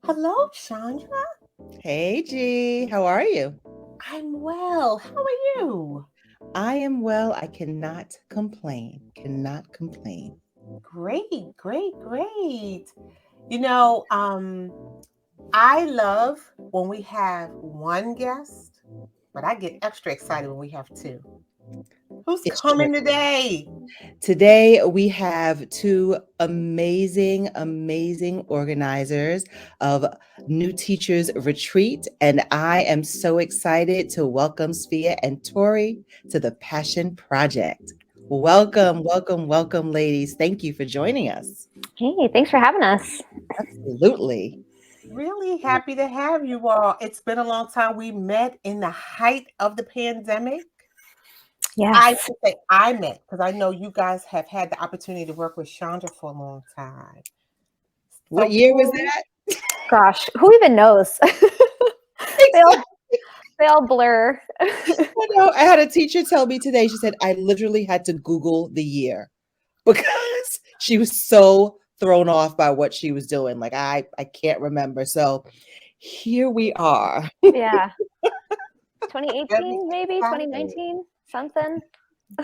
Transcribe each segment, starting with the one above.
Hello, Chandra. Hey G, how are you? I'm well. How are you? I am well. I cannot complain. Cannot complain. Great, great, great. You know, um, I love when we have one guest, but I get extra excited when we have two. Who's It's true. coming today? Today we have two amazing organizers of New Teachers Retreat, and I am so excited to welcome Svea and Tori to the Passion Project. Welcome, ladies. Thank you for joining us. Hey, thanks for having us. Absolutely. Really happy to have you all. It's been a long time. We met in the height of the pandemic. I Yes. should say I met because I know you guys have had the opportunity to work with Chandra for a long time. What So, year was Tori, that? Gosh, who even knows? they all they all blur. I know. I had a teacher tell me today, she said, I literally had to Google the year because she was so thrown off by what she was doing. Like, I can't remember. So here we are. Yeah. very 2018, maybe excited. 2019, something.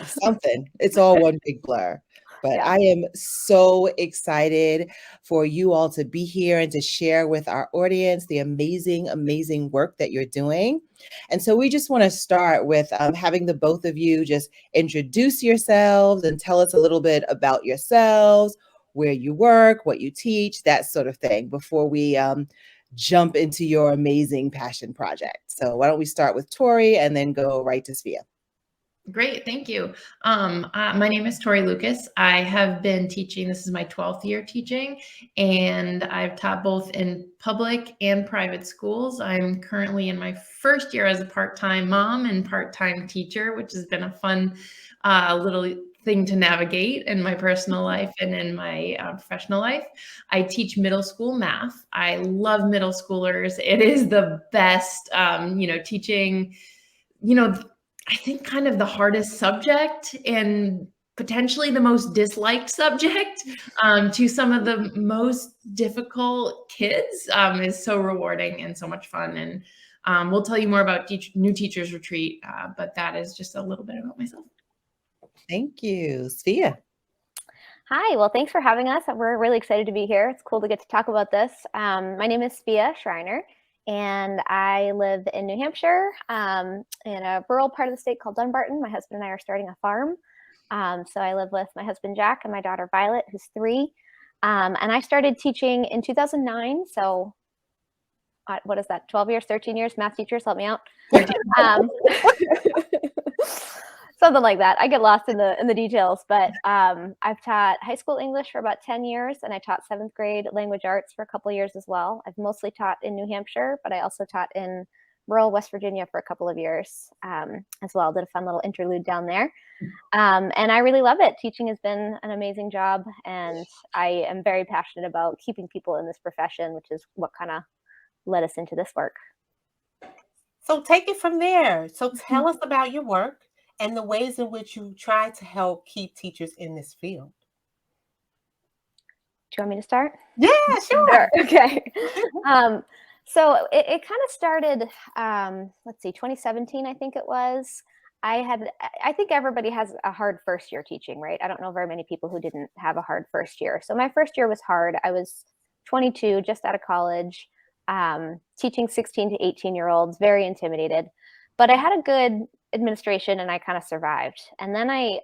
Something. It's all one big blur. But Yeah. I am so excited for you all to be here and to share with our audience the amazing work that you're doing. And so we just want to start with having the both of you just introduce yourselves and tell us a little bit about yourselves, where you work, what you teach, that sort of thing, before we jump into your amazing passion project. So why don't we start with Tori and then go right to Svea? Great, thank you. My name is Tori Lucas. I have been teaching, this is my 12th year teaching, and I've taught both in public and private schools. I'm currently in my first year as a part-time mom and part-time teacher, which has been a fun little thing to navigate in my personal life and in my professional life. I teach middle school math. I love middle schoolers. It is the best, teaching, I think kind of the hardest subject and potentially the most disliked subject to some of the most difficult kids is so rewarding and so much fun. And we'll tell you more about New Teachers Retreat, but that is just a little bit about myself. Thank you. Svea. Hi. Well, thanks for having us. We're really excited to be here. It's cool to get to talk about this. My name is Svea Schreiner, and I live in New Hampshire, in a rural part of the state called Dunbarton. My husband and I are starting a farm. So I live with my husband, Jack, and my daughter, Violet, who's 3. And I started teaching in 2009. So what is that? 12 years, 13 years? Math teachers, help me out. Something like that. I get lost in the details, but I've taught high school English for about 10 years, and I taught 7th grade language arts for a couple of years as well. I've mostly taught in New Hampshire, but I also taught in rural West Virginia for a couple of years as well. Did a fun little interlude down there. And I really love it. Teaching has been an amazing job, and I am very passionate about keeping people in this profession, which is what kind of led us into this work. So take it from there. So tell us about your work and the ways in which you try to help keep teachers in this field. Do you want me to start? Yeah, sure. Okay. So it kind of started, let's see, 2017, I think it was. I think everybody has a hard first year teaching, right? I don't know very many people who didn't have a hard first year. So my first year was hard. I was 22, just out of college, teaching 16 to 18-year-olds, very intimidated. But I had a good administration and I kind of survived. And then I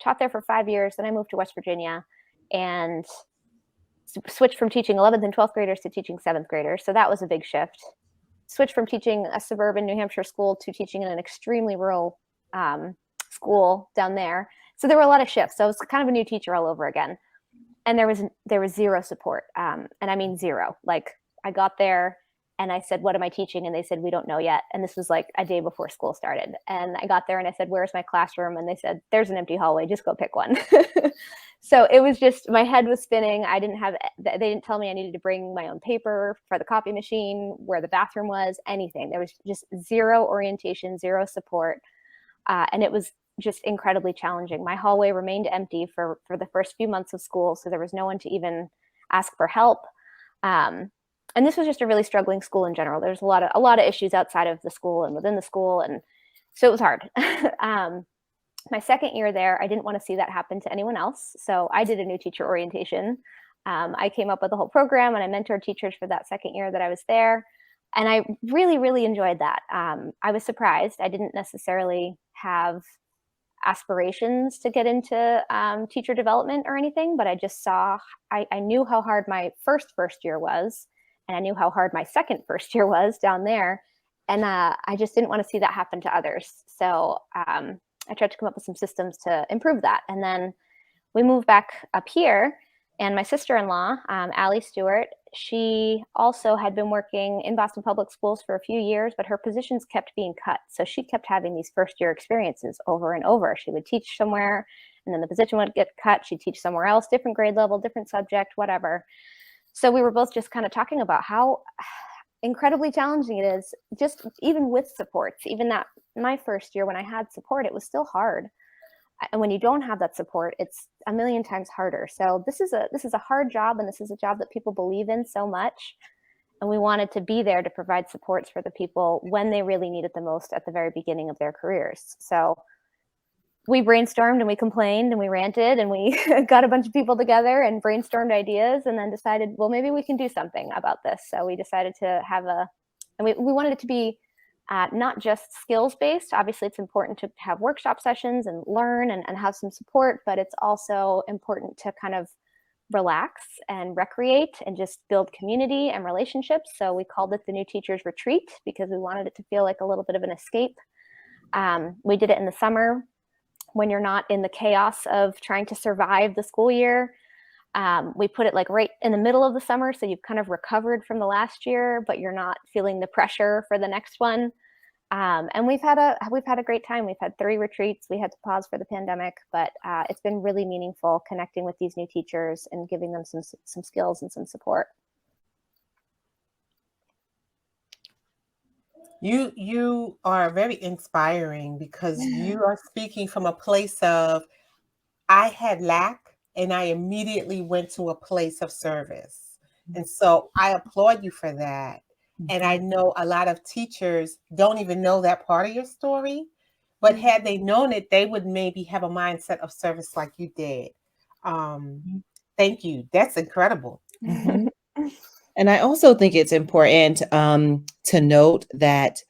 taught there for 5 years. Then I moved to West Virginia and switched from teaching 11th and 12th graders to teaching 7th graders. So that was a big shift. Switched from teaching a suburban New Hampshire school to teaching in an extremely rural school down there. So there were a lot of shifts. So I was kind of a new teacher all over again. And there was zero support. And I mean zero. Like I got there and I said, what am I teaching? And they said, we don't know yet. And this was like a day before school started. And I got there and I said, where's my classroom? And they said, there's an empty hallway. Just go pick one. So it was just, my head was spinning. They didn't tell me I needed to bring my own paper for the copy machine, where the bathroom was, anything. There was just zero orientation, zero support. And it was just incredibly challenging. My hallway remained empty for the first few months of school. So there was no one to even ask for help. and this was just a really struggling school in general. There's a lot of issues outside of the school and within the school, and so it was hard. My second year there, I didn't want to see that happen to anyone else, so I did a new teacher orientation. I came up with the whole program, and I mentored teachers for that second year that I was there, and I really, really enjoyed that. I was surprised. I didn't necessarily have aspirations to get into teacher development or anything, but I just saw, I knew how hard my first year was, and I knew how hard my second first year was down there, and I just didn't want to see that happen to others. So I tried to come up with some systems to improve that, and then we moved back up here, and my sister-in-law, Allie Stewart, she also had been working in Boston Public Schools for a few years, but her positions kept being cut. So she kept having these first-year experiences over and over. She would teach somewhere, and then the position would get cut. She'd teach somewhere else, different grade level, different subject, whatever. So we were both just kind of talking about how incredibly challenging it is, just even with supports. Even that my first year when I had support, it was still hard. And when you don't have that support, it's a million times harder. So this is a hard job, and this is a job that people believe in so much. And we wanted to be there to provide supports for the people when they really need it the most at the very beginning of their careers. So we brainstormed, and we complained, and we ranted, and we got a bunch of people together and brainstormed ideas, and then decided, well, maybe we can do something about this. So we decided to have and we wanted it to be not just skills-based. Obviously, it's important to have workshop sessions and learn and have some support, but it's also important to kind of relax and recreate and just build community and relationships. So we called it the New Teachers Retreat because we wanted it to feel like a little bit of an escape. We did it in the summer when you're not in the chaos of trying to survive the school year. We put it like right in the middle of the summer, so you've kind of recovered from the last year, but you're not feeling the pressure for the next one. And we've had a great time. We've had 3 retreats. We had to pause for the pandemic, but it's been really meaningful connecting with these new teachers and giving them some skills and some support. You are very inspiring because you are speaking from a place of, I had lack and I immediately went to a place of service. And so I applaud you for that. And I know a lot of teachers don't even know that part of your story, but had they known it, they would maybe have a mindset of service like you did. Thank you. That's incredible. And I also think it's important to note that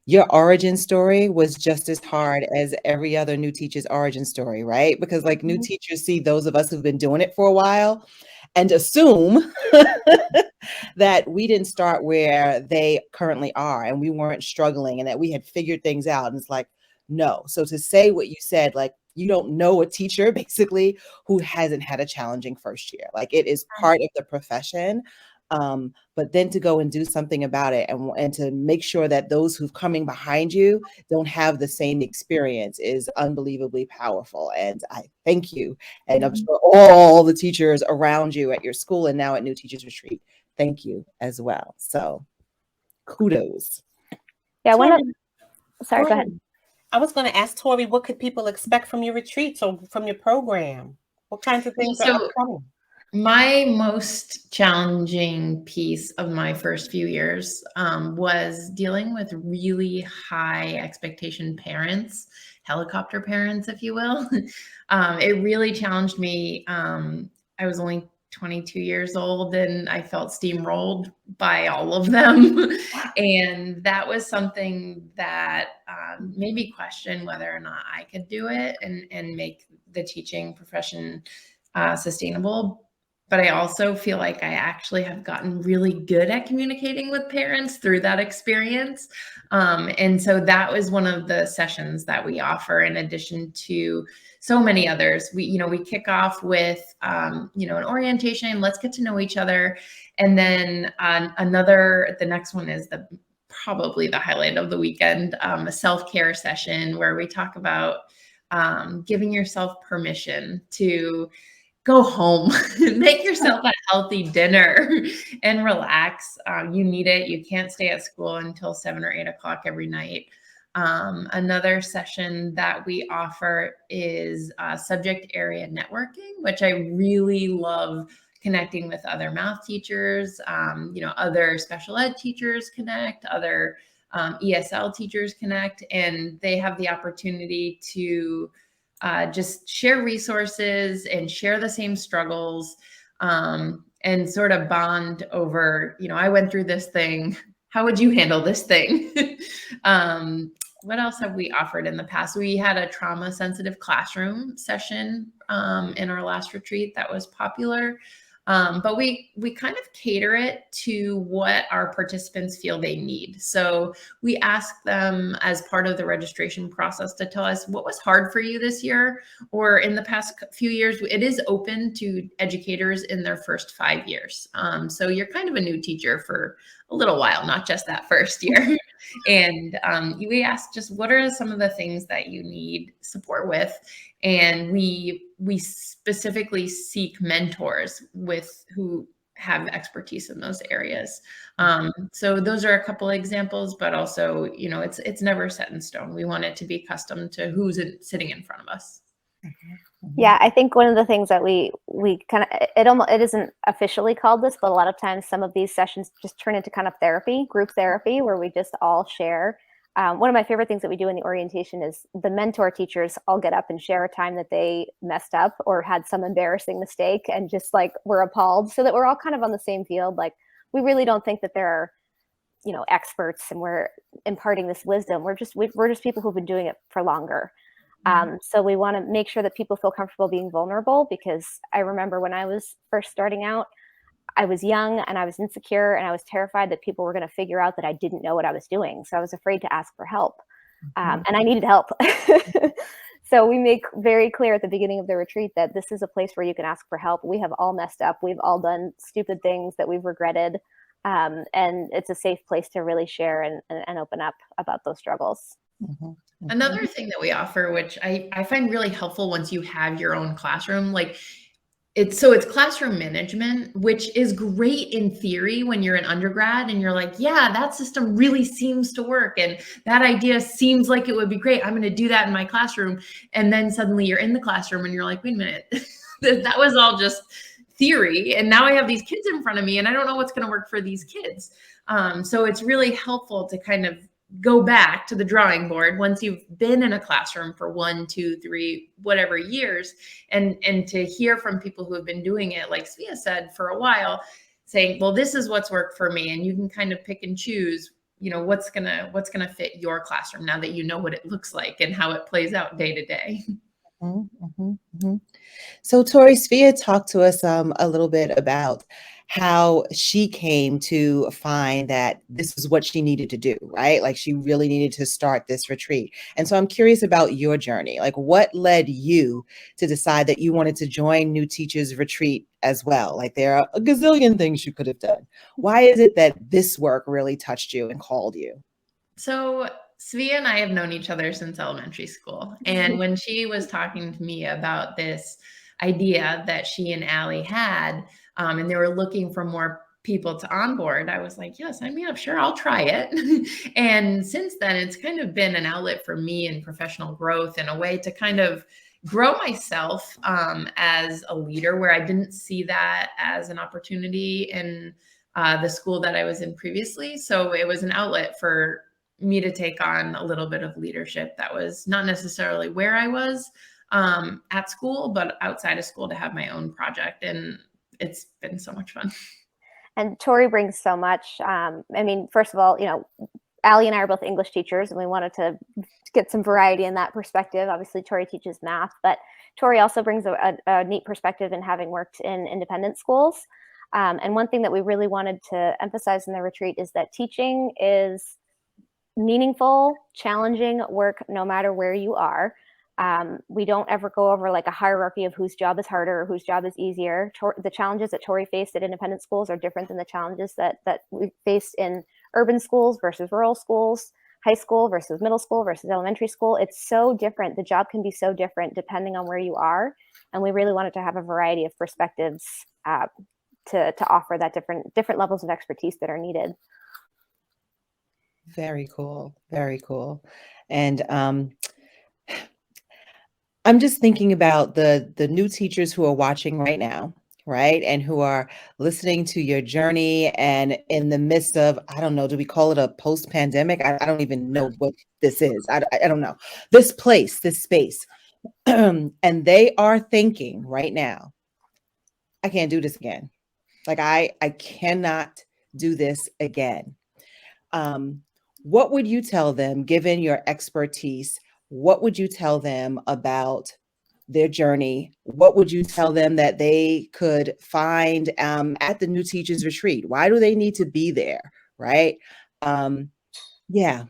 your origin story was just as hard as every other new teacher's origin story, right? Because like new teachers see those of us who've been doing it for a while and assume that we didn't start where they currently are and we weren't struggling and that we had figured things out. And it's like, no. So to say what you said, like, you don't know a teacher basically who hasn't had a challenging first year. Like, it is part of the profession. But then to go and do something about it and to make sure that those who've coming behind you don't have the same experience is unbelievably powerful. And I thank you. And I'm sure all the teachers around you at your school and now at New Teachers Retreat, thank you as well. So kudos. Yeah, Tori, sorry, go ahead. I was going to ask Tori, what could people expect from your retreats or from your program? What kinds of things are upcoming? My most challenging piece of my first few years was dealing with really high expectation parents, helicopter parents, if you will. It really challenged me. I was only 22 years old and I felt steamrolled by all of them. And that was something that made me question whether or not I could do it and make the teaching profession sustainable. But I also feel like I actually have gotten really good at communicating with parents through that experience. And so that was one of the sessions that we offer in addition to so many others. We kick off with, an orientation, let's get to know each other. And then the next one is probably the highlight of the weekend, a self-care session where we talk about giving yourself permission to go home, make yourself a healthy dinner and relax. You need it. You can't stay at school until 7 or 8 o'clock every night. Another session that we offer is subject area networking, which I really love connecting with other math teachers, other special ed teachers connect, other ESL teachers connect, and they have the opportunity to just share resources and share the same struggles, and sort of bond over, I went through this thing. How would you handle this thing? What else have we offered in the past? We had a trauma sensitive classroom session in our last retreat that was popular. But we kind of cater it to what our participants feel they need. So we ask them as part of the registration process to tell us what was hard for you this year or in the past few years. It is open to educators in their first 5 years. So you're kind of a new teacher for a little while, not just that first year. And we ask just what are some of the things that you need support with, and we specifically seek mentors with who have expertise in those areas. So those are a couple of examples, but also, it's never set in stone. We want it to be custom to who's sitting in front of us. Yeah, I think one of the things that we kind of, it isn't officially called this, but a lot of times some of these sessions just turn into kind of therapy, group therapy, where we just all share. One of my favorite things that we do in the orientation is the mentor teachers all get up and share a time that they messed up or had some embarrassing mistake and just like we're appalled, so that we're all kind of on the same field. Like, we really don't think that there are, experts and we're imparting this wisdom. We're just people who've been doing it for longer. So we want to make sure that people feel comfortable being vulnerable, because I remember when I was first starting out, I was young and I was insecure and I was terrified that people were going to figure out that I didn't know what I was doing. So I was afraid to ask for help, and I needed help. So we make very clear at the beginning of the retreat that this is a place where you can ask for help. We have all messed up. We've all done stupid things that we've regretted. And it's a safe place to really share and open up about those struggles. Another thing that we offer, which I find really helpful once you have your own classroom, it's classroom management, which is great in theory when you're an undergrad and you're like, yeah, that system really seems to work. And that idea seems like it would be great. I'm going to do that in my classroom. And then suddenly you're in the classroom and you're like, wait a minute, that was all just theory. And now I have these kids in front of me and I don't know what's going to work for these kids. So it's really helpful to kind of go back to the drawing board once you've been in a classroom for 1, 2, 3, whatever years, and to hear from people who have been doing it, like Svea said, for a while, saying, well, this is what's worked for me. And you can kind of pick and choose, what's gonna fit your classroom now that you know what it looks like and how it plays out day to day. So Tori, Svea talked to us a little bit about how she came to find that this is what she needed to do, right? Like, she really needed to start this retreat. And so I'm curious about your journey. Like, what led you to decide that you wanted to join New Teachers Retreat as well? Like, there are a gazillion things you could have done. Why is it that this work really touched you and called you? So Svea and I have known each other since elementary school. And when she was talking to me about this idea that she and Allie had, and they were looking for more people to onboard, I was like, yes, sure, I'll try it. And since then, it's kind of been an outlet for me in professional growth and a way to kind of grow myself as a leader, where I didn't see that as an opportunity in the school that I was in previously. So it was an outlet for me to take on a little bit of leadership that was not necessarily where I was at school, but outside of school, to have my own project. And it's been so much fun. And Tori brings so much. First of all, Allie and I are both English teachers, and we wanted to get some variety in that perspective. Obviously, Tori teaches math, but Tori also brings a neat perspective in having worked in independent schools. And one thing that we really wanted to emphasize in the retreat is that teaching is meaningful, challenging work, no matter where you are. We don't ever go over like a hierarchy of whose job is harder or whose job is easier. The challenges that Tori faced at independent schools are different than the challenges that we faced in urban schools versus rural schools, high school versus middle school versus elementary school. It's so different. The job can be so different depending on where you are. And we really wanted to have a variety of perspectives to offer that different levels of expertise that are needed. Very cool. Very cool. And I'm just thinking about the new teachers who are watching right now, right? And who are listening to your journey and in the midst of, I don't know, do we call it a post-pandemic? I don't even know what this is. I don't know. This place, this space. And they are thinking right now, I can't do this again. Like I cannot do this again. What would you tell them, given your expertise? What would you tell them about their journey? What would you tell them that they could find at the New Teachers Retreat? Why do they need to be there? Right? Yeah.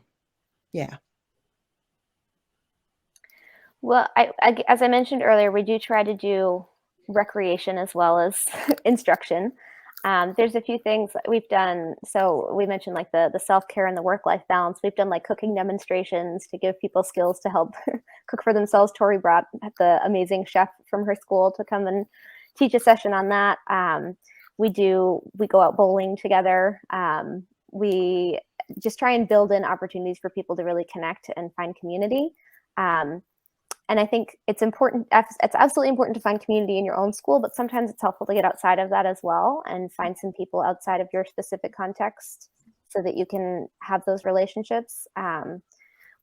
Well, as I mentioned earlier, we do try to do recreation as well as instruction. There's a few things that we've done. So we mentioned like the self-care and the work-life balance. We've done like cooking demonstrations to give people skills to help cook for themselves. Tori brought the amazing chef from her school to come and teach a session on that. We go out bowling together. We just try and build in opportunities for people to really connect and find community. And I think it's important, it's absolutely important to find community in your own school, but sometimes it's helpful to get outside of that as well and find some people outside of your specific context so that you can have those relationships.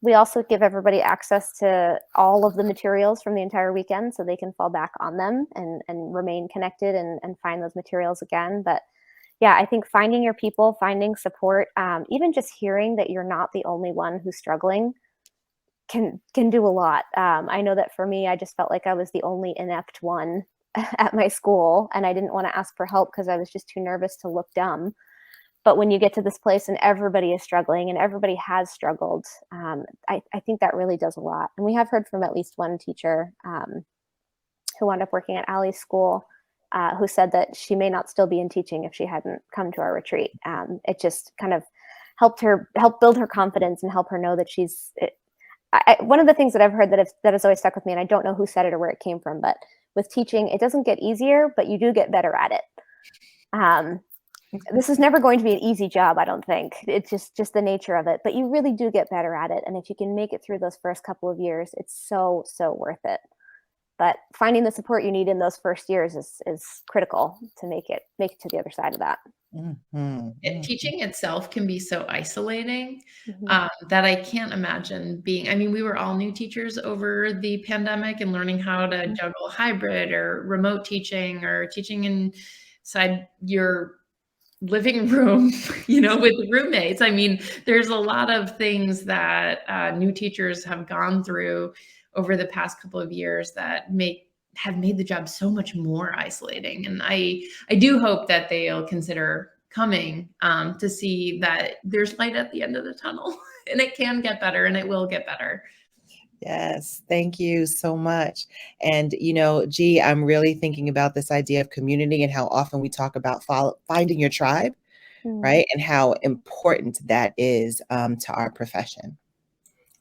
We also give everybody access to all of the materials from the entire weekend so they can fall back on them and remain connected and find those materials again. But yeah, I think finding your people, finding support, even just hearing that you're not the only one who's struggling can do a lot. I know that for me, I just felt like I was the only inept one at my school, and I didn't want to ask for help because I was just too nervous to look dumb. But when you get to this place and everybody is struggling and everybody has struggled, I think that really does a lot. And we have heard from at least one teacher who wound up working at Allie's school, who said that she may not still be in teaching if she hadn't come to our retreat. It just kind of help build her confidence and help her know that she's. One of the things that I've heard that has always stuck with me, and I don't know who said it or where it came from, but with teaching, it doesn't get easier, but you do get better at it. This is never going to be an easy job, I don't think. It's just the nature of it, but you really do get better at it. And if you can make it through those first couple of years, it's so worth it. But finding the support you need in those first years is critical to make it to the other side of that. And teaching itself can be so isolating that I can't imagine being. I mean, we were all new teachers over the pandemic and learning how to juggle hybrid or remote teaching or teaching inside your living room, with roommates. I mean, there's a lot of things that new teachers have gone through over the past couple of years that have made the job so much more isolating. And I do hope that they'll consider coming to see that there's light at the end of the tunnel and it can get better and it will get better. Yes, thank you so much. And, G, I'm really thinking about this idea of community and how often we talk about finding your tribe, right? And how important that is to our profession.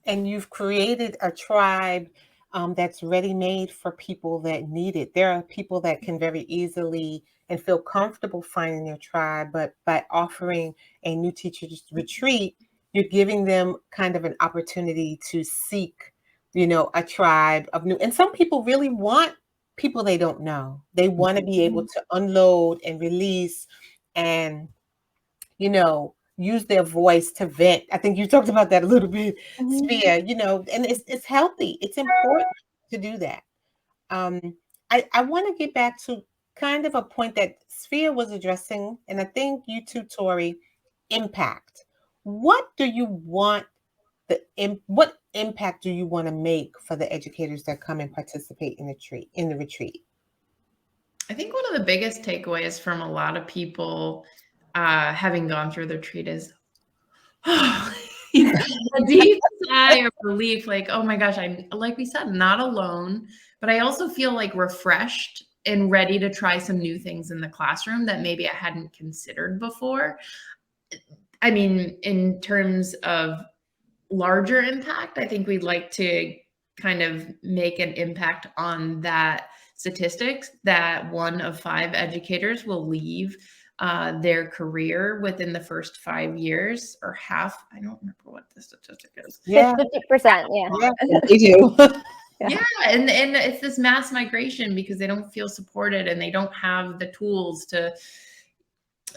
And you've created a tribe that's ready-made for people that need it. There are people that can very easily and feel comfortable finding their tribe, but by offering a new teachers retreat, you're giving them kind of an opportunity to seek, a tribe of new. And some people really want people they don't know. They want to be able to unload and release and, use their voice to vent. I think you talked about that a little bit, Svea, and it's healthy. It's important to do that. I want to get back to kind of a point that Svea was addressing, and I think you too, Tori, impact. What do you want what impact do you want to make for the educators that come and participate in the retreat? I think one of the biggest takeaways from a lot of people having gone through the retreat is a deep sigh of relief, like, oh my gosh, I'm, like we said, not alone, but I also feel like refreshed and ready to try some new things in the classroom that maybe I hadn't considered before. I mean, in terms of larger impact, I think we'd like to kind of make an impact on that statistics that 1 of 5 educators will leave their career within the first 5 years, or half. I don't remember what the statistic is. Yeah, 50%. Yeah, they do. Yeah, and it's this mass migration because they don't feel supported and they don't have the tools to,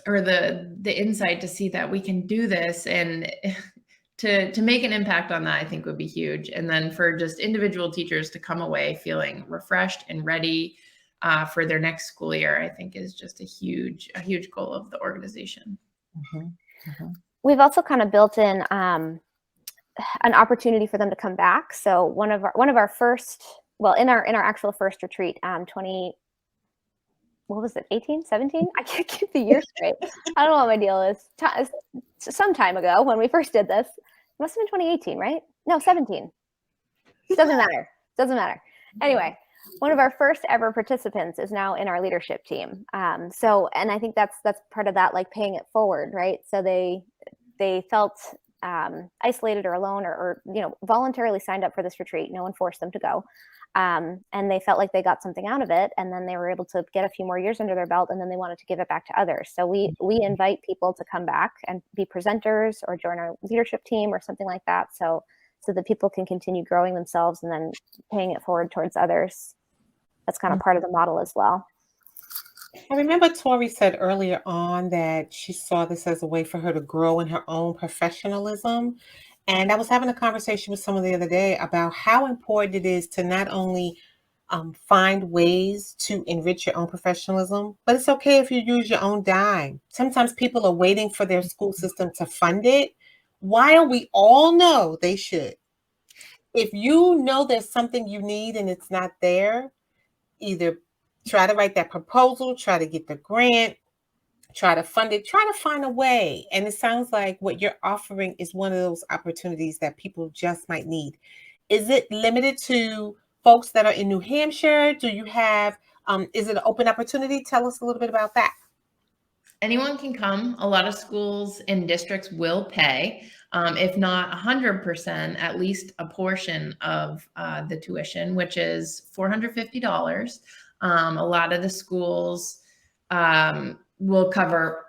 or the insight to see that we can do this, and to make an impact on that, I think would be huge. And then for just individual teachers to come away feeling refreshed and ready for their next school year, I think is just a huge goal of the organization. We've also kind of built in an opportunity for them to come back. So one of our first, well, in our actual first retreat, 20, what was it, 18, 17? I can't keep the year straight. I don't know what my deal is. Some time ago when we first did this, it must have been 2018, right? No, 17. Doesn't matter. Anyway, one of our first ever participants is now in our leadership team. And I think that's part of that, like paying it forward, right? So they felt isolated or alone, or voluntarily signed up for this retreat. No one forced them to go. And they felt like they got something out of it, and then they were able to get a few more years under their belt, and then they wanted to give it back to others. So we invite people to come back and be presenters or join our leadership team or something like that, so that people can continue growing themselves and then paying it forward towards others. That's kind of part of the model as well. I remember Tori said earlier on that she saw this as a way for her to grow in her own professionalism. And I was having a conversation with someone the other day about how important it is to not only find ways to enrich your own professionalism, but it's okay if you use your own dime. Sometimes people are waiting for their school system to fund it, while we all know they should. If you know there's something you need and it's not there, either try to write that proposal, try to get the grant, try to fund it, try to find a way. And it sounds like what you're offering is one of those opportunities that people just might need. Is it limited to folks that are in New Hampshire? Do you have, is it an open opportunity? Tell us a little bit about that. Anyone can come. A lot of schools and districts will pay, if not 100%, at least a portion of the tuition, which is $450. A lot of the schools will cover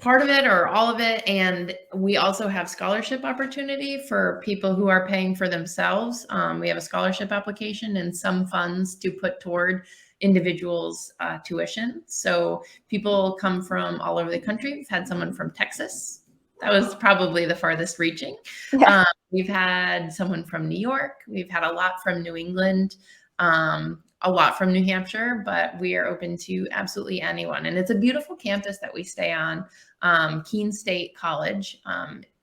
part of it or all of it. And we also have scholarship opportunity for people who are paying for themselves. We have a scholarship application and some funds to put toward individuals' tuition. So people come from all over the country. We've had someone from Texas. That was probably the farthest reaching. Yeah. We've had someone from New York. We've had a lot from New England, a lot from New Hampshire, but we are open to absolutely anyone. And it's a beautiful campus that we stay on, Keene State College.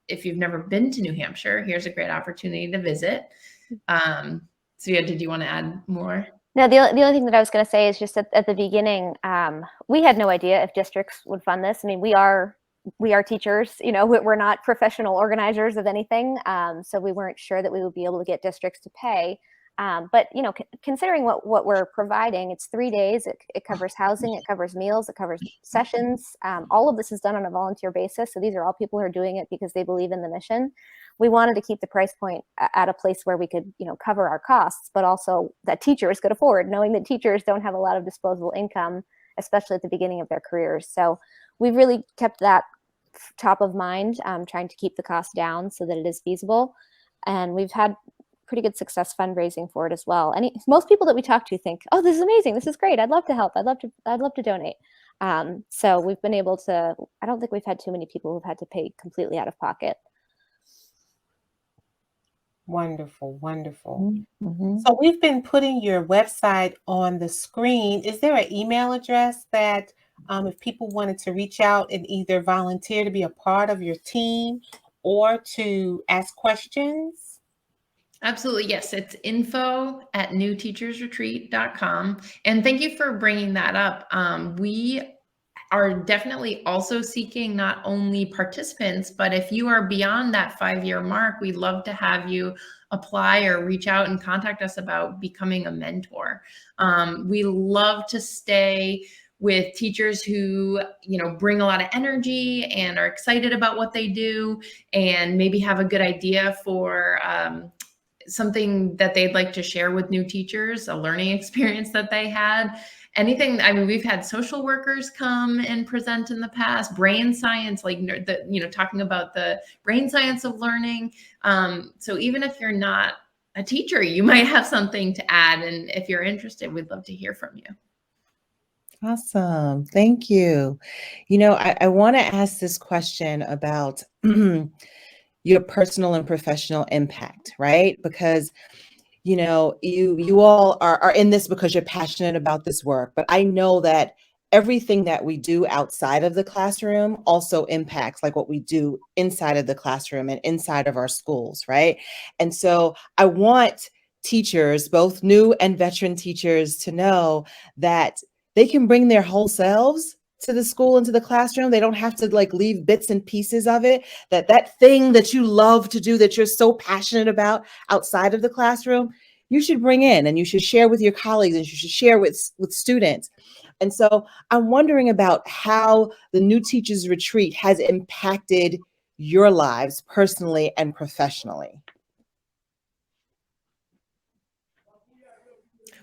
If you've never been to New Hampshire, here's a great opportunity to visit. Svea, did you want to add more? No, the only thing that I was going to say is just at the beginning, we had no idea if districts would fund this. I mean, we are teachers, we're not professional organizers of anything. So we weren't sure that we would be able to get districts to pay. But, considering what we're providing, it's 3 days. It covers housing, it covers meals, it covers sessions. All of this is done on a volunteer basis. So these are all people who are doing it because they believe in the mission. We wanted to keep the price point at a place where we could, cover our costs, but also that teachers could afford, knowing that teachers don't have a lot of disposable income, especially at the beginning of their careers. So we've really kept that top of mind, trying to keep the cost down so that it is feasible. And we've had pretty good success fundraising for it as well. Most people that we talk to think, oh, this is amazing. This is great. I'd love to help. I'd love to donate. So we've been able to, I don't think we've had too many people who've had to pay completely out of pocket. Wonderful, wonderful. So we've been putting your website on the screen. Is there an email address that if people wanted to reach out and either volunteer to be a part of your team or to ask questions? Absolutely. Yes. It's info@newteachersretreat.com. And thank you for bringing that up. We are definitely also seeking not only participants, but if you are beyond that 5-year mark, we'd love to have you apply or reach out and contact us about becoming a mentor. We love to stay with teachers who, bring a lot of energy and are excited about what they do and maybe have a good idea for something that they'd like to share with new teachers, a learning experience that they had. Anything, we've had social workers come and present in the past, brain science, talking about the brain science of learning. So even if you're not a teacher, you might have something to add. And if you're interested, we'd love to hear from you. Awesome. Thank you. I want to ask this question about your personal and professional impact, right? Because you all are in this because you're passionate about this work, but I know that everything that we do outside of the classroom also impacts like what we do inside of the classroom and inside of our schools, right? And so I want teachers, both new and veteran teachers, to know that they can bring their whole selves to the school and to the classroom. They don't have to like leave bits and pieces of it, that thing that you love to do, that you're so passionate about outside of the classroom, you should bring in and you should share with your colleagues and you should share with students. And so I'm wondering about how the New Teachers Retreat has impacted your lives personally and professionally.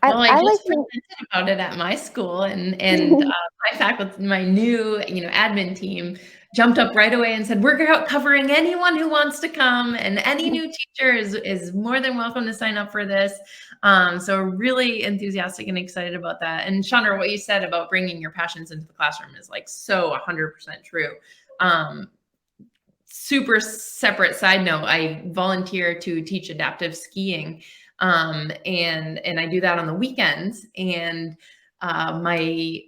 Well, I just presented about it at my school, and my faculty, my new admin team jumped up right away and said, we're covering anyone who wants to come, and any new teacher is more than welcome to sign up for this. So we're really enthusiastic and excited about that. And Chandra, what you said about bringing your passions into the classroom is like so 100% true. Super separate side note, I volunteer to teach adaptive skiing. And I do that on the weekends, and my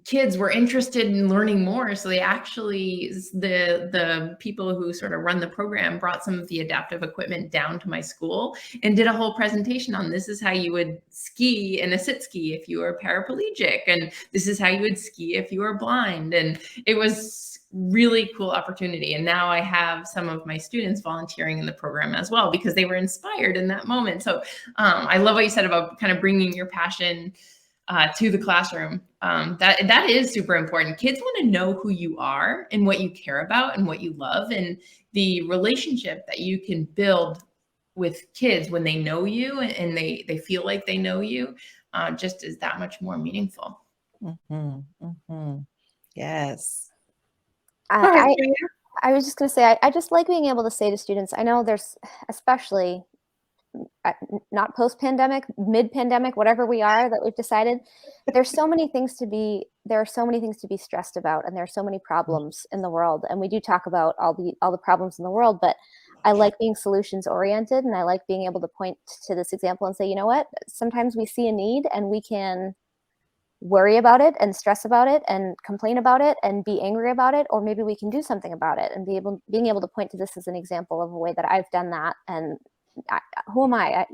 kids were interested in learning more. So they actually, the people who sort of run the program brought some of the adaptive equipment down to my school and did a whole presentation on this is how you would ski in a sit ski if you were paraplegic, and this is how you would ski if you were blind. And it was really cool opportunity. And now I have some of my students volunteering in the program as well because they were inspired in that moment. So I love what you said about kind of bringing your passion to the classroom. That is super important. Kids want to know who you are and what you care about and what you love, and the relationship that you can build with kids when they know you and they feel like they know you just is that much more meaningful. Mm-hmm. Mm-hmm. Yes. I was just going to say, I just like being able to say to students, I know there's, especially not post-pandemic, mid-pandemic, whatever we are that we've decided, there are so many things to be stressed about, and there are so many problems in the world. And we do talk about all the problems in the world, but I like being solutions oriented, and I like being able to point to this example and say, you know what, sometimes we see a need and we can worry about it and stress about it and complain about it and be angry about it, or maybe we can do something about it, and being able to point to this as an example of a way that I've done that. And who am I?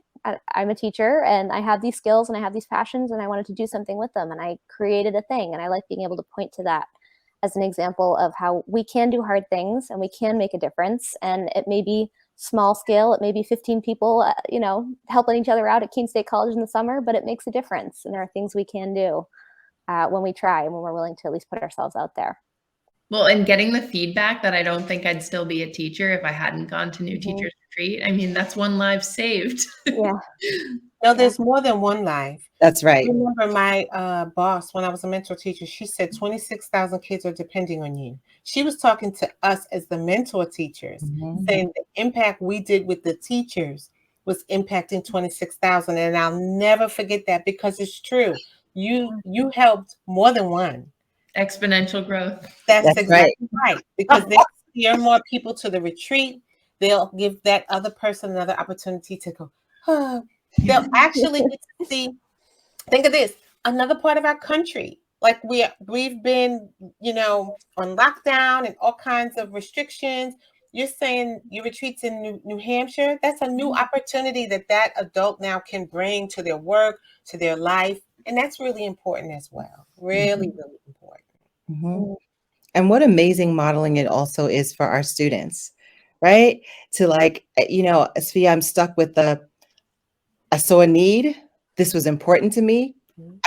I'm a teacher, and I have these skills and I have these passions, and I wanted to do something with them, and I created a thing. And I like being able to point to that as an example of how we can do hard things and we can make a difference. And it may be small scale, it may be 15 people, helping each other out at Keene State College in the summer, but it makes a difference. And there are things we can do when we try and when we're willing to at least put ourselves out there. Well, and getting the feedback that I don't think I'd still be a teacher if I hadn't gone to New Teachers Retreat. I mean, that's one life saved. Yeah. No, there's more than one life. That's right. I remember my boss, when I was a mentor teacher, she said 26,000 kids are depending on you. She was talking to us as the mentor teachers, saying the impact we did with the teachers was impacting 26,000. And I'll never forget that, because it's true. You helped more than one. Exponential growth. That's exactly right. Because they steer more people to the retreat. They'll give that other person another opportunity to go, oh. They'll actually get to see, think of this, another part of our country. Like we've been, on lockdown and all kinds of restrictions. You're saying your retreats in New Hampshire, that's a new opportunity that adult now can bring to their work, to their life. And that's really important as well. Really, really important. Mm-hmm. And what amazing modeling it also is for our students, right? To Svea, I'm stuck with I saw a need. This was important to me.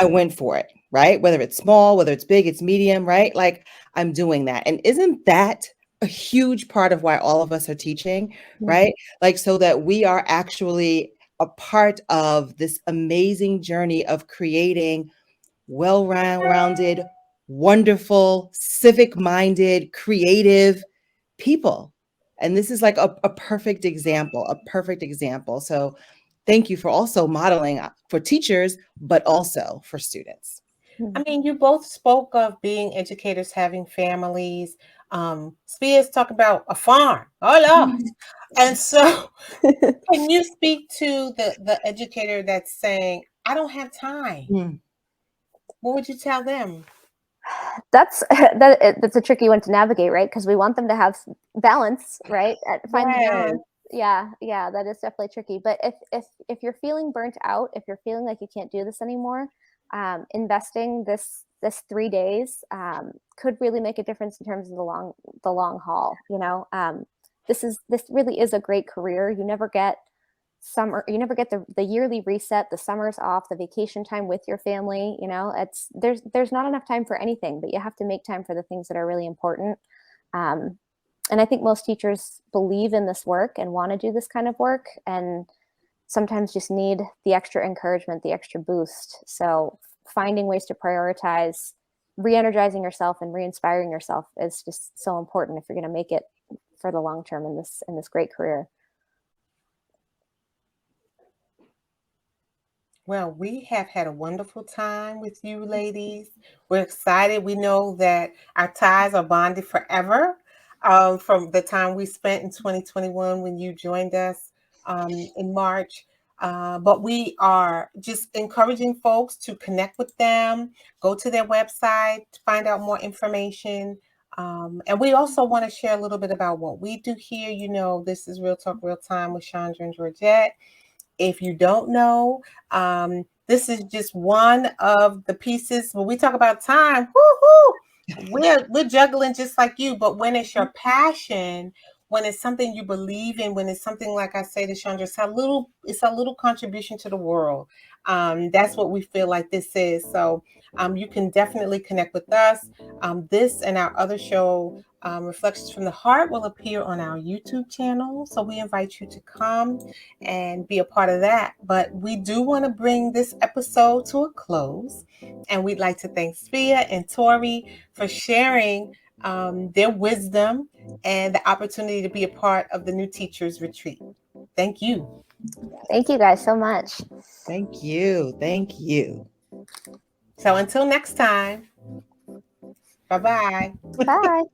I went for it, right? Whether it's small, whether it's big, it's medium, right? Like I'm doing that. And isn't that a huge part of why all of us are teaching, right? Like so that we are actually a part of this amazing journey of creating well-rounded, wonderful, civic-minded, creative people, And this is like a perfect example, So thank you for also modeling for teachers, but also for students. I mean, you both spoke of being educators, having families. Spears talk about a farm. Oh, Lord. And so can you speak to the educator that's saying, I don't have time? What would you tell them? That's a tricky one to navigate, right? Because we want them to have balance, right? Find the balance. Yeah, that is definitely tricky. But if you're feeling burnt out, if you're feeling like you can't do this anymore, investing this 3 days could really make a difference in terms of the long haul. This really is a great career. You never get summer, you never get the yearly reset, the summers off, the vacation time with your family. There's not enough time for anything, but you have to make time for the things that are really important. And I think most teachers believe in this work and want to do this kind of work, and sometimes just need the extra encouragement, the extra boost. So finding ways to prioritize, re-energizing yourself and re-inspiring yourself is just so important if you're going to make it for the long term in this great career. Well, we have had a wonderful time with you ladies. We're excited. We know that our ties are bonded forever, from the time we spent in 2021 when you joined us in March. But we are just encouraging folks to connect with them, go to their website, find out more information. And we also want to share a little bit about what we do here. This is Real Talk, Real Time with Chandra and Gorgette. If you don't know, this is just one of the pieces. When we talk about time, we're juggling just like you. But when it's your passion, when it's something you believe in, when it's something, like I say to Chandra, it's a little contribution to the world. That's what we feel like this is. So you can definitely connect with us. This and our other show, Reflections from the Heart, will appear on our YouTube channel. So we invite you to come and be a part of that. But we do want to bring this episode to a close. And we'd like to thank Svea and Tori for sharing their wisdom and the opportunity to be a part of the New Teachers Retreat. Thank you. Thank you guys so much. Thank you. Thank you. So until next time, bye-bye. Bye.